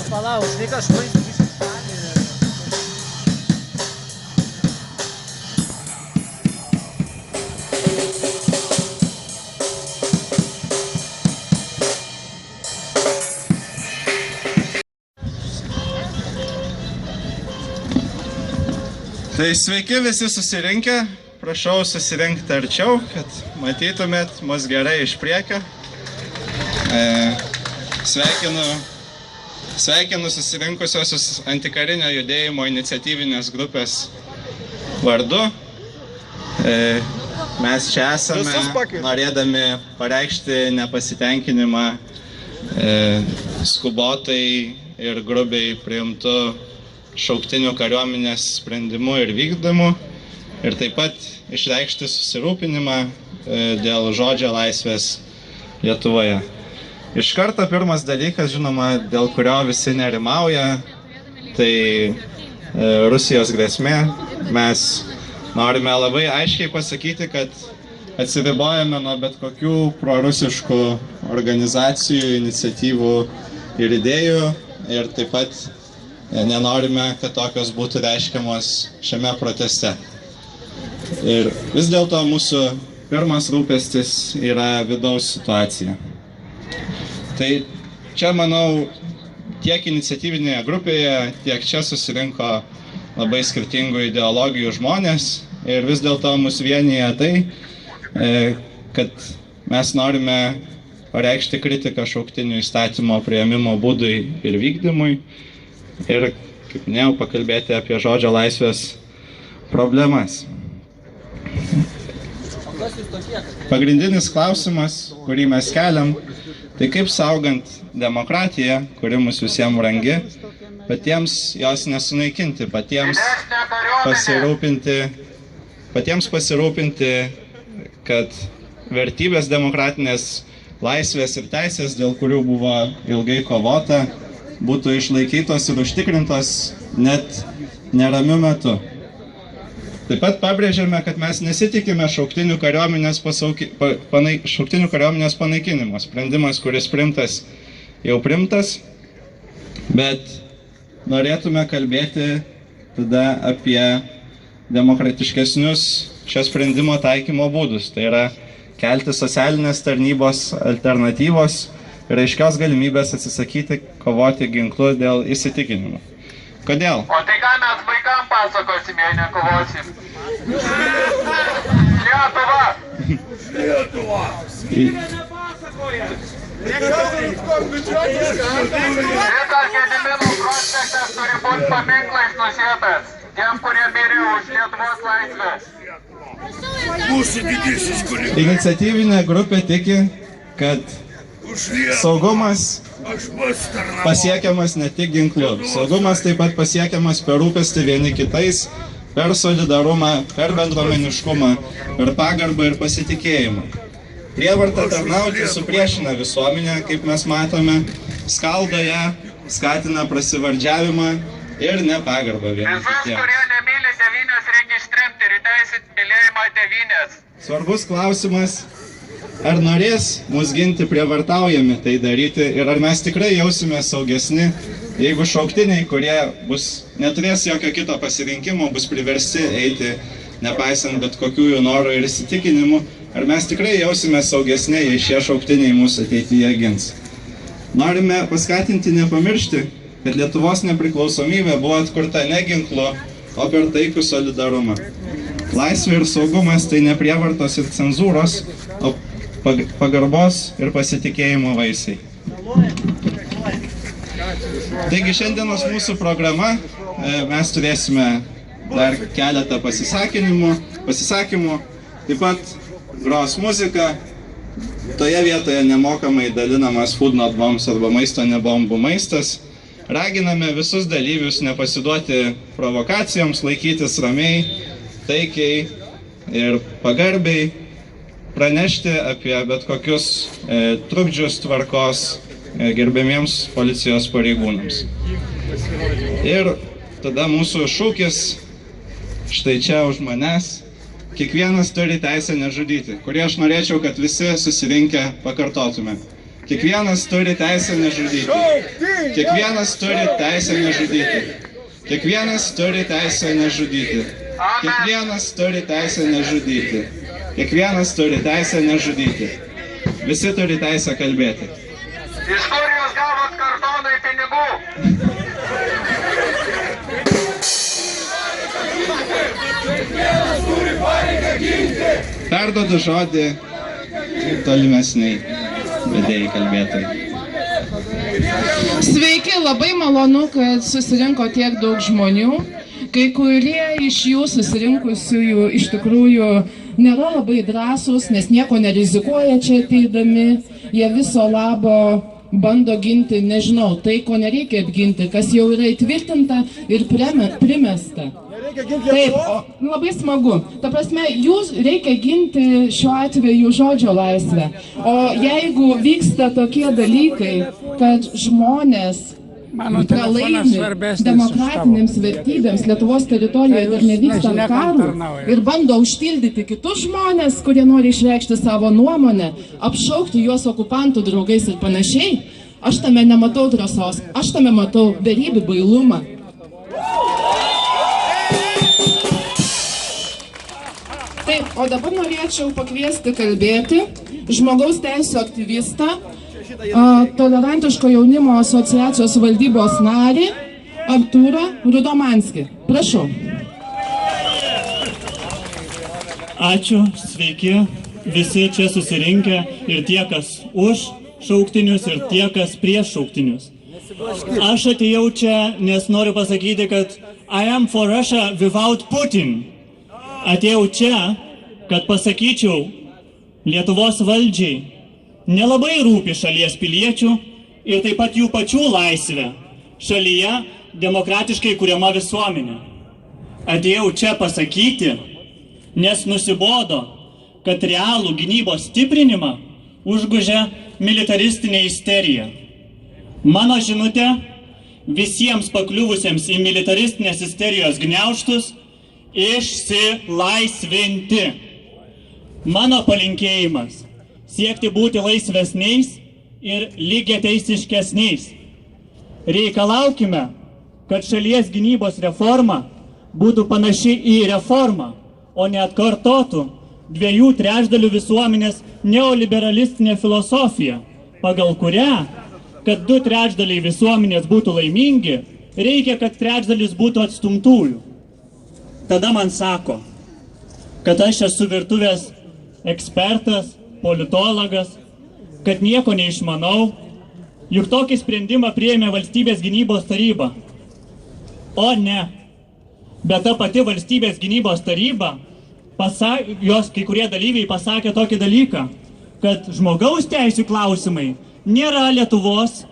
Palauk, žinai, ką aš paaiškinsiu. Tai sveiki visi susirinkę, prašau susirinkti arčiau, kad matytumėt mus gerai iš priekio. Sveikinu susirinkusiosius antikarinio judėjimo iniciatyvinės grupės vardu. Mes čia esame norėdami pareikšti nepasitenkinimą skubotai ir grubiai priimtu šauktinių kariuomenės sprendimu ir vykdymu ir taip pat išreikšti susirūpinimą dėl žodžio laisvės Lietuvoje. Iš karto pirmas dalykas, žinoma, dėl kurio visi nerimauja, tai Rusijos grėsmė. Mes norime labai aiškiai pasakyti, kad atsiribojame nuo bet kokių prorusiškų organizacijų, iniciatyvų ir idėjų ir taip pat nenorime, kad tokios būtų reiškiamos šiame proteste. Ir vis dėlto mūsų pirmas rūpestis yra vidaus situacija. Tai čia, manau, tiek iniciatyvinėje grupėje, tiek čia susirinko labai skirtingų ideologijų žmonės ir vis dėlto mus vienyje tai, kad mes norime pareikšti kritiką šauktinių įstatymo priėmimo būdui ir vykdymui ir, kaip minėjau, pakalbėti apie žodžio laisvės problemas. Pagrindinis klausimas, kurį mes keliam, tai kaip saugant demokratiją, kuri mus visiems brangi, patiems jos nesunaikinti, patiems pasirūpinti, kad vertybės demokratinės laisvės ir teisės, dėl kurių buvo ilgai kovota, būtų išlaikytos ir užtikrintos net neramiu metu. Taip pat pabrėžiame, kad mes nesitikime šauktinių kariuomenės panaikinimo. Sprendimas, kuris primtas, jau primtas, bet norėtume kalbėti tada apie demokratiškesnius šio sprendimo taikymo būdus. Tai yra kelti socialinės tarnybos alternatyvos ir aiškios galimybės atsisakyti kovoti ginklu dėl įsitikinimų. Kodėl? O tai ką mes vaikam pasakosim, jei nekovosim? Lietuva! Lietuva! Skyrė nepasakoja! Šitas Gedimino prospektas turi būti paminklais nusėtas. Tiem, kurie mirė už Lietuvos laisvę. Mūsų didysis kunigas. Iniciatyvinė grupė tiki, kad Už Lietuvą. saugumas Aš pats tarnavau. pasiekiamas ne tik ginklu. Saugumas taip pat pasiekiamas per rūpestį vieni kitais, per solidarumą, per bendruomeniškumą, per pagarbą ir pasitikėjimą. Prievarta tarnauti supriešina visuomenę, kaip mes matome, skaldo ją, skatina prasivardžiavimą ir nepagarbą vieni Visus, kitiems. kurie nemyli tėvynės, reikia ištrimti ir įteisinti mylėjimą tėvynės. Svarbus klausimas, ar norės mus ginti prievartaujami tai daryti ir ar mes tikrai jausime saugesni, jeigu šauktiniai, kurie neturės jokio kito pasirinkimo, bus priversti eiti, nepaisant bet kokių jų norų ir įsitikinimų, ar mes tikrai jausime saugesni, jei šie šauktiniai mūsų ateityje gins. Norime paskatinti nepamiršti, kad Lietuvos nepriklausomybė buvo atkurta ne ginklu, o per taikų solidarumą. Laisvė ir saugumas tai ne prievartos ir cenzūros, o pagarbos ir pasitikėjimo vaisiai. Taigi šiandienos mūsų programa, mes turėsime dar keletą pasisakymų, taip pat gros muzika, toje vietoje nemokamai dalinamas Food Not Bombs arba maisto nebombų maistas. Raginame visus dalyvius nepasiduoti provokacijoms, laikytis ramiai, taikiai ir pagarbiai, pranešti apie bet kokius trukdžius tvarkos gerbėmiems policijos pareigūnams. Ir tada mūsų šūkis, štai čia už manęs, kiekvienas turi teisę nežudyti, kurį aš norėčiau, kad visi susirinkę pakartotume. Kiekvienas turi teisę nežudyti. Kiekvienas turi teisę nežudyti. Kiekvienas turi teisę nežudyti. Kiekvienas turi teisę nežudyti. Kiekvienas turi teisę nežudyti. Visi turi teisę kalbėti. Iš kur jūs gavot kartonai pinigų? Perduodu žodį tolimesniai vedėjai kalbėtojai. Sveiki, labai malonu, kad susirinko tiek daug žmonių. Kai kurie iš jų susirinkusiųjų iš tikrųjų nėra labai drąsūs, nes nieko nerizikuoja čia ateidami. Jie viso labo bando ginti, nežinau, tai, ko nereikia apginti, kas jau yra įtvirtinta ir primesta. Taip, labai smagu. Ta prasme, jūs reikia ginti šiuo atveju žodžio laisvę. O jeigu vyksta tokie dalykai, kad žmonės pralaimi demokratinėms vertybėms Lietuvos teritorijoje dar nevykstant karų ir bando užtildyti kitus žmonės, kurie nori išreikšti savo nuomonę, apšaukti juos okupantų draugais ir panašiai, aš tame nematau drąsos, aš tame matau beribį bailumą. Taip, o dabar norėčiau pakviesti kalbėti žmogaus teisų aktyvistą, Tolerantiško jaunimo asociacijos valdybos narį Artūrą Rudomanskį. Prašau. Ačiū, sveiki, visi čia susirinkę ir tie, kas už šauktinius ir tie, kas prieš šauktinius. Aš atėjau čia, nes noriu pasakyti, kad I am for Russia without Putin. Atėjau čia, kad pasakyčiau Lietuvos valdžiai, nelabai rūpi šalies piliečių ir taip pat jų pačių laisvė šalyje demokratiškai kuriama visuomenė. Atėjau čia pasakyti, nes nusibodo, kad realų gynybos stiprinimą užgožia militaristinė isterija. Mano žinutė visiems pakliuvusiems į militaristinės isterijos gniaužtus išsilaisvinti. Mano palinkėjimas siekti būti laisvesniais ir lygiateisiškesniais. Reikalaukime, kad šalies gynybos reforma būtų panaši į reformą, o ne atkartotų 2/3 visuomenės neoliberalistinė filosofija, pagal kurią, kad 2/3 visuomenės būtų laimingi, reikia, kad 1/3 būtų atstumtųjų. Tada man sako, kad aš esu virtuvės ekspertas, politologas, kad nieko neišmanau, juk tokį sprendimą priėmė Valstybės gynybos taryba. O ne, Bet ta pati valstybės gynybos taryba, jos kai kurie dalyviai pasakė tokį dalyką, kad žmogaus teisių klausimai nėra Lietuvos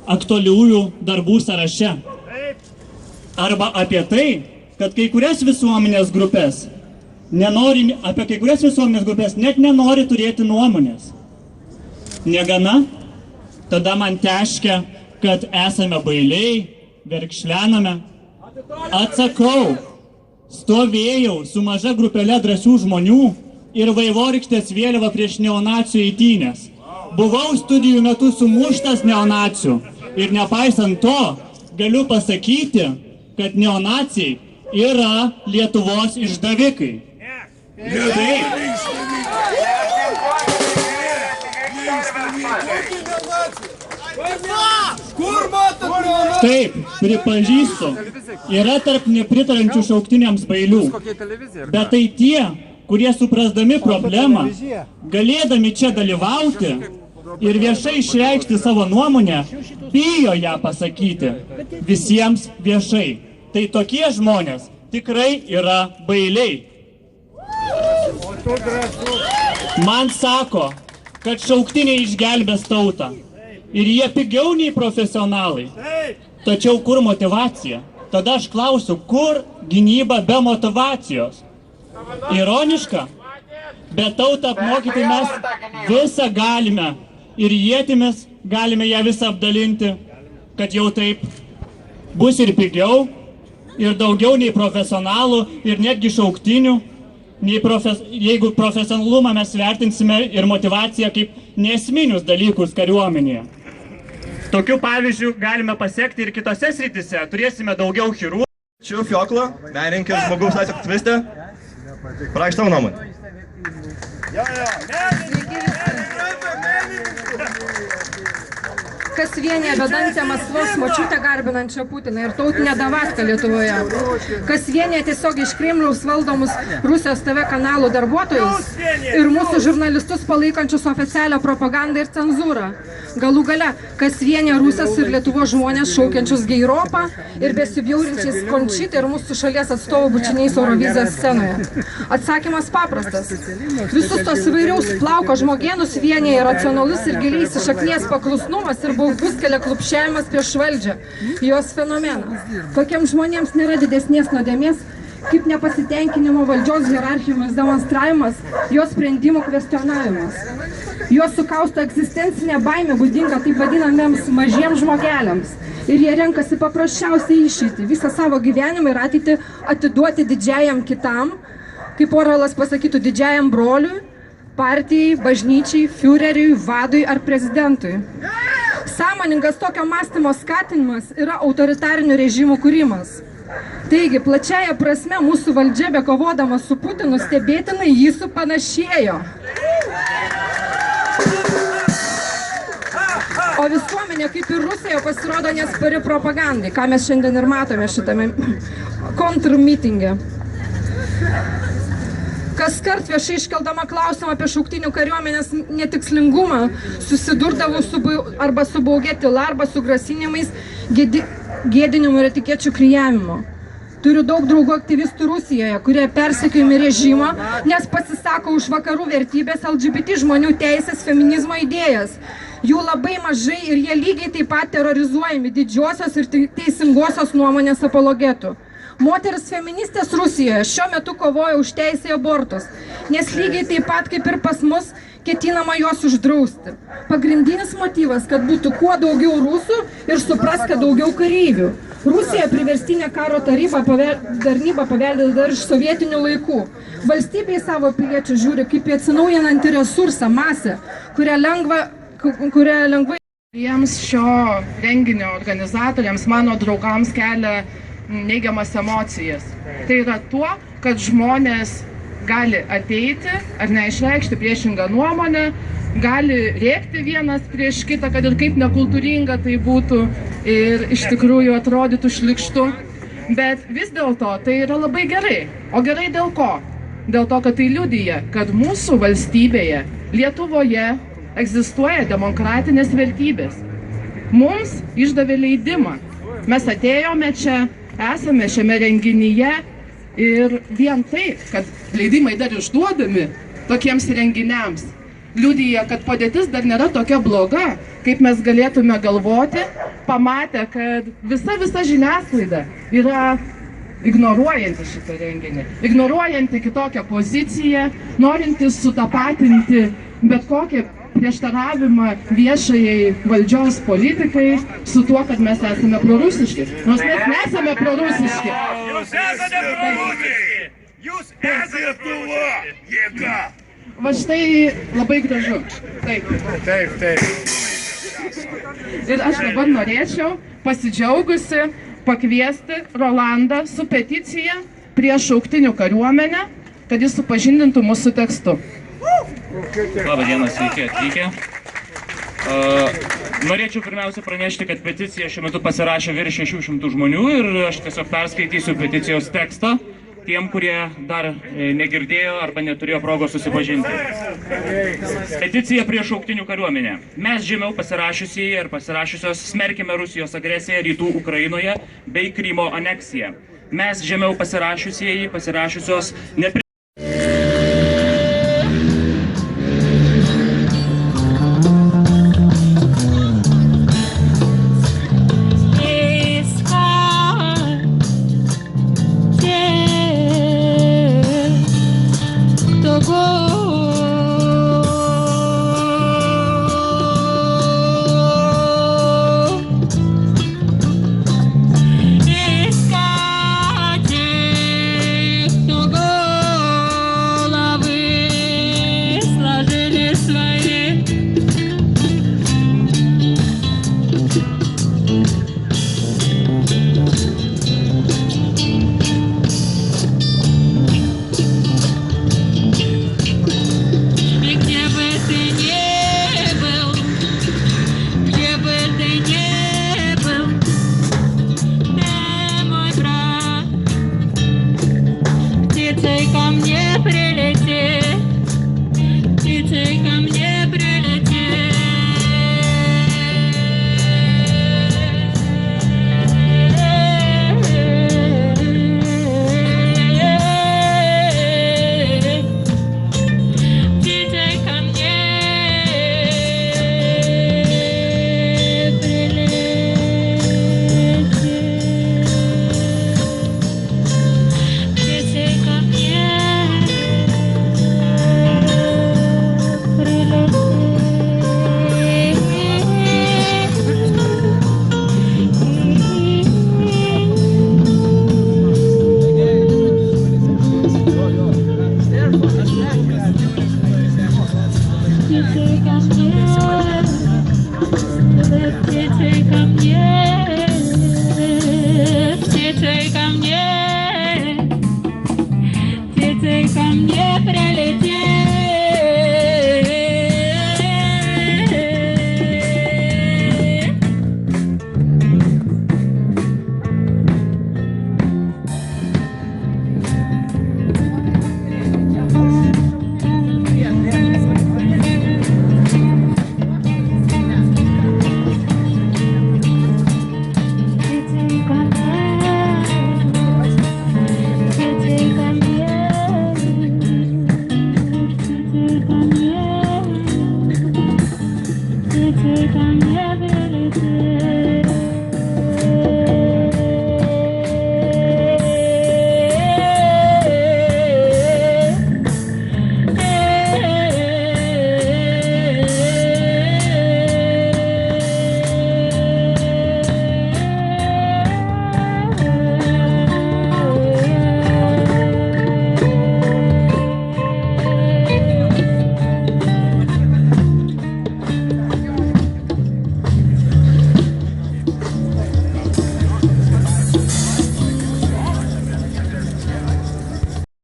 aktualiųjų darbų sąraše. Arba apie tai, kad kai kurias visuomenės grupės net nenori turėti nuomonės. Negana, tada man teškia, kad esame bailiai, verkšlename. Atsakau, stovėjau su maža grupelė drąsių žmonių ir vaivorykštės vėliava prieš neonacijų eitynės. Buvau studijų metu sumuštas neonacijų ir nepaisant to, galiu pasakyti, kad neonacijai yra Lietuvos išdavikai. Taip, pripažįstu, yra tarp nepritarančių šauktiniams bailių, bet tai tie, kurie suprasdami problemą, galėdami čia dalyvauti ir viešai išreikšti savo nuomonę, bijo ją pasakyti visiems viešai. Tai tokie žmonės tikrai yra bailiai. Man sako, kad šauktiniai išgelbės tautą ir jie pigiau nei profesionalai. Tačiau kur motyvacija? Tada aš klausiu, kur gynyba be motyvacijos? Ironiška, bet tautą apmokyti mes visą galime ir ietimis galime ją visą apdalinti, kad jau taip bus ir pigiau, ir daugiau nei profesionalų, ir netgi šauktinių, jeigu profesionalumą mes vertinsime ir motyvaciją kaip neesminius dalykus kariuomenėje. Tokių pavyzdžių galime pasiekti ir kitose srityse. Turėsime daugiau chirurgų. Ačiū, Fiokla, menininkė, žmogaus teisių aktyvistė. Praeik tavo nuomonę. Kas vienyje bedantę Maskvos močiutę garbinančią Putiną ir tautinę davatką Lietuvoje. Kas vienyje tiesiog iš Kremliaus valdomus Rusijos TV kanalų darbuotojus ir mūsų žurnalistus palaikančius oficialią propagandą ir cenzūrą. Galų gale, kas vienyje Rusijos ir Lietuvos žmonės šaukiančius geiropą ir besibjaurinčiais Končitą ir mūsų šalies atstovų bučiniais Eurovizijos scenoje. Atsakymas paprastas. Visus tos įvairiaus plauko žmogėnus vienyje racionalus ir giliai įsišaknijęs paklusnumas ir baugus kelia klupščiavimas prieš valdžią, jos fenomenas. Tokiems žmonėms nėra didesnės nuodėmės, kaip nepasitenkinimo valdžios hierarchijos demonstravimas, jos sprendimų kvestionavimas. Jos sukausto egzistencinė baimė būdinga taip vadinamiems mažiems žmogeliams. Ir jie renkasi paprasčiausiai išeitį, visą savo gyvenimą ir ateitį atiduoti didžiajam kitam, kaip Orvelas pasakytų, didžiajam broliui, partijai, bažnyčiai, fiureriui, vadui ar prezidentui. Sąmoningas tokio mąstymo skatinimas yra autoritarinių režimų kūrimas. Taigi, plačiaja prasme, mūsų valdžia bekovodama su Putinu stebėtinai jį supanašėjo. O visuomenė, kaip ir Rusija, pasirodo neatspari propagandai, ką mes šiandien ir matome šitame kontrmitinge. Kaskart viešai iškeldama klausimą apie šauktinių kariuomenės netikslingumą, susidurdavau arba su baugia tyla, arba su grasinimais, gėdinimu ir etikečių klijavimu. Turiu daug draugų aktyvistų Rusijoje, kurie persekiojami režimo, nes pasisako už vakarų vertybės, LGBT žmonių teisės, feminizmo idėjas. Jų labai mažai ir jie lygiai taip pat terrorizuojami didžiosios ir teisingosios nuomonės apologetų. Moteris feministės Rusijoje šiuo metu kovoja už teisę į abortus, nes lygiai taip pat kaip ir pas mus ketinama juos uždrausti. Pagrindinis motyvas, kad būtų kuo daugiau rusų ir supras, kad daugiau kareivių. Rusija priverstinė karo tarnybą paveldė dar iš sovietinių laikų. Valstybė į savo piliečių žiūri kaip į atsinaujinantį resursą, masę, kurią lengvai... Jiems šio renginio organizatoriams, mano draugams kelia neigiamas emocijas. Tai yra tuo, kad žmonės gali ateiti ar neišreikšti priešingą nuomonę, gali rėkti vienas prieš kitą, kad ir kaip nekultūringa tai būtų ir iš tikrųjų atrodytų šlykštu. Bet vis dėlto tai yra labai gerai. O gerai dėl ko? Dėl to, kad tai liudija, kad mūsų valstybėje, Lietuvoje, egzistuoja demokratinės vertybės. Mums išdavė leidimą. Mes atėjome čia, esame šiame renginyje ir vien tai, kad leidimai dar išduodami tokiems renginiams, liudija, kad padėtis dar nėra tokia bloga, kaip mes galėtume galvoti, pamatę, kad visa žiniasklaida yra ignoruojanti šitą renginį, ignoruojanti kitokią poziciją, norinti sutapatinti bet kokią prieštaravimą viešajai valdžios politikai su tuo, kad mes esame prorusiški. Nors mes nesame prorusiški. Jūs esate prorusiški! Jūs esate Lietuva! Jėga! Va štai labai gražu. Taip. Ir aš dabar norėčiau, pasidžiaugusi, pakviesti Rolandą su peticija prieš šauktinių kariuomenę, kad jis supažindintų mūsų tekstu. Labą dieną, sveiki atvykę. Norėčiau pirmiausia pranešti, kad peticiją šiuo metu pasirašė virš 600 žmonių ir aš tiesiog perskaitysiu peticijos tekstą tiem, kurie dar negirdėjo arba neturėjo progos susipažinti. Peticija prieš šauktinių kariuomenę. Mes žemiau pasirašiusieji ir pasirašiusios smerkime Rusijos agresiją rytų Ukrainoje bei Krymo aneksiją. Mes žemiau pasirašiusieji pasirašiusios Ко мне